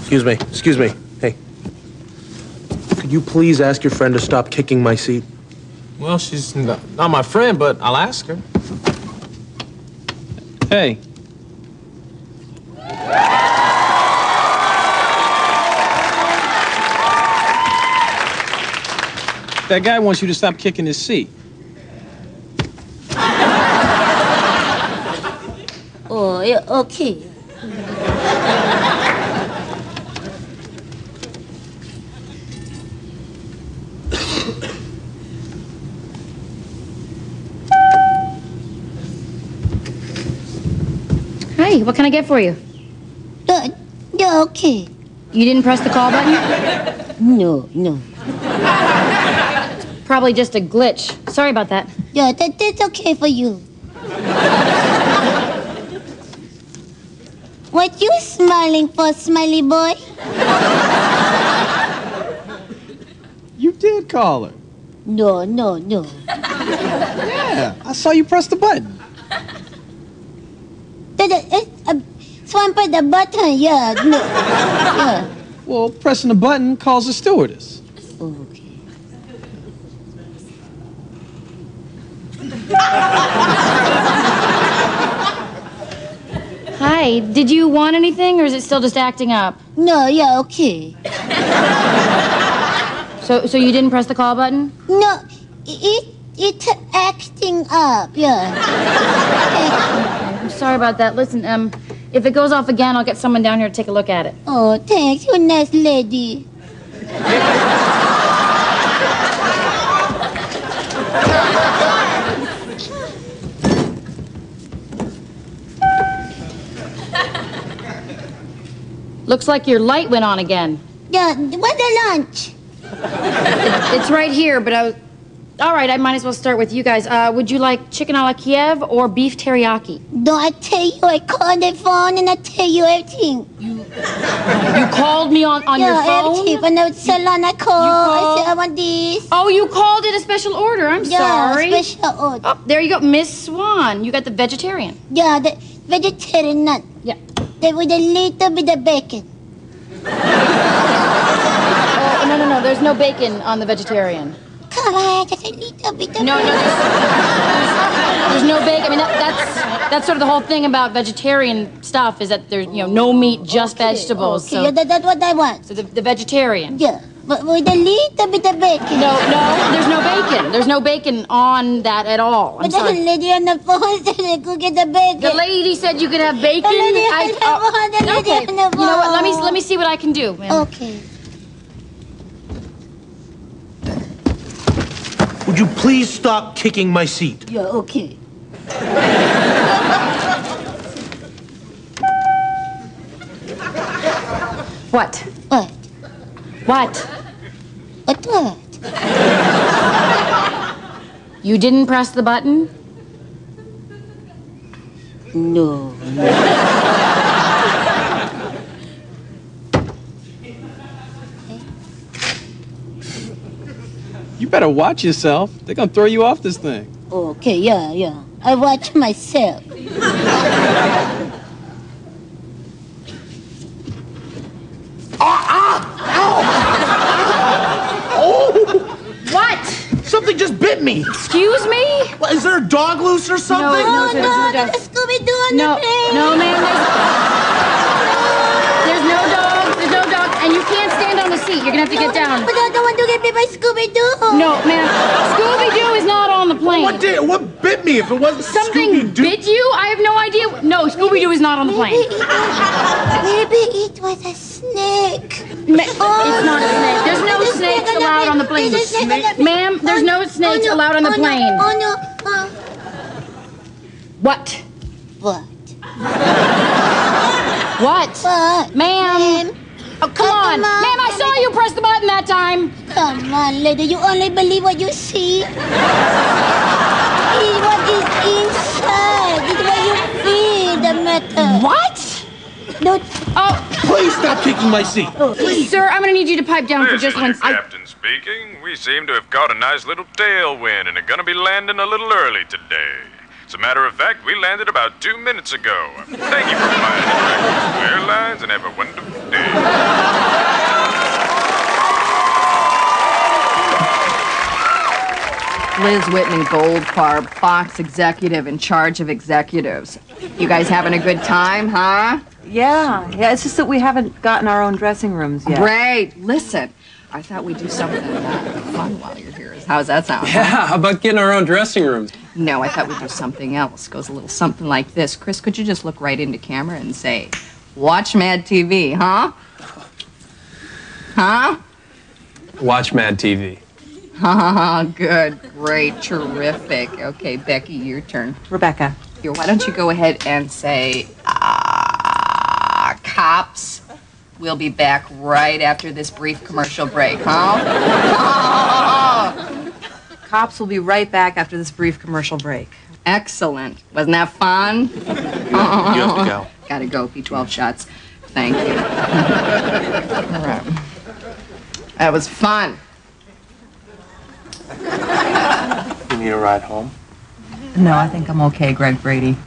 Excuse me. Hey. Could you please ask your friend to stop kicking my seat? Well, she's not my friend, but I'll ask her. Hey. That guy wants you to stop kicking his seat. Oh, yeah, okay. Hi, what can I get for you? Yeah, okay. You didn't press the call button? No. Probably just a glitch. Sorry about that. Yeah, that's okay for you. What you smiling for, smiley boy? You did call her. No. Yeah, I saw you press the button. Swipe the button, yeah. No. Yeah. Well, pressing the button calls the stewardess. Okay. Hi, did you want anything, or is it still just acting up? No, yeah, okay. So you didn't press the call button? No, it's acting up, yeah. I'm sorry about that. Listen, if it goes off again, I'll get someone down here to take a look at it. Oh, thanks. You're a nice lady. Looks like your light went on again. Yeah, what's the lunch? It's right here, but all right, I might as well start with you guys. Would you like chicken a la Kiev or beef teriyaki? Don't I tell you, I call the phone and I tell you everything. You called me on your phone? Yeah, everything. When I was salon, I called. I said, I want this. Oh, you called it a special order. I'm sorry. Yeah, special order. Oh, there you go. Miss Swan, you got the vegetarian. Yeah, the vegetarian nut. Yeah. With a little bit of bacon. Oh, no. There's no bacon on the vegetarian. Come on, just a little bit of No, there's no bacon. I mean, that's sort of the whole thing about vegetarian stuff is that there's, no meat, just vegetables. Okay, So, yeah, that's what I want. so the vegetarian. Yeah, but with a little bit of bacon. No, there's no bacon. There's no bacon on that at all. I'm But the sorry. lady on the phone said I could get the bacon. The lady said you could have bacon. The lady on the phone, the lady Okay. on the You know what? Let phone. me see what I can do, man. Okay. Would you please stop kicking my seat? Yeah, okay. What? What? What? What? You didn't press the button? No. You better watch yourself. They're gonna throw you off this thing. Okay, yeah. I watch myself. What? Something just bit me. Excuse me? What, is there a dog loose or something? No, sir, there's no dog. The Scooby-Doo on No, the plane. no, ma'am. There's no dog. There's no dog, and you can't stand on the seat. You're gonna have to get down. But I don't want to get bit by Scooby-Doo. No, ma'am. Scooby-Doo is not on the plane. What bit me if it wasn't Something Scooby-Doo? bit you? I have no idea. No, Scooby-Doo is not on the plane. Maybe it was a snake. It's not a snake. There's no snakes allowed on the plane. Ma'am, there's no snakes allowed on the plane. Oh, no. What? What? What? What? Ma'am. Oh, come on. Come on. Ma'am, I saw you press the button that time. Come on, lady. You only believe what you see. It's what is inside. It's what you feel the matter. What? Don't. Oh, Please stop kicking my seat. sir, I'm going to need you to pipe down for This just is one your captain speaking. We seem to have caught a nice little tailwind and are going to be landing a little early today. As a matter of fact, we landed about 2 minutes ago. Thank you for flying American Airlines and have a wonderful day. Liz Whitman Goldfarb, Fox executive in charge of executives. You guys having a good time, huh? Yeah, it's just that we haven't gotten our own dressing rooms yet. Great. Listen, I thought we'd do something fun while you're here. How's that sound? Yeah, how about getting our own dressing rooms? No, I thought we'd do something else. Goes a little something like this. Chris, could you just look right into camera and say, watch Mad TV, huh? Huh? Watch Mad TV. Good, great, terrific. Okay, Becky, your turn. Rebecca. Here, why don't you go ahead and say, cops. We'll be back right after this brief commercial break, huh? Cops will be right back after this brief commercial break. Excellent. Wasn't that fun? You have to go. Gotta go, P12 shots. Thank you. All right. That was fun. You need a ride home? No, I think I'm okay, Greg Brady.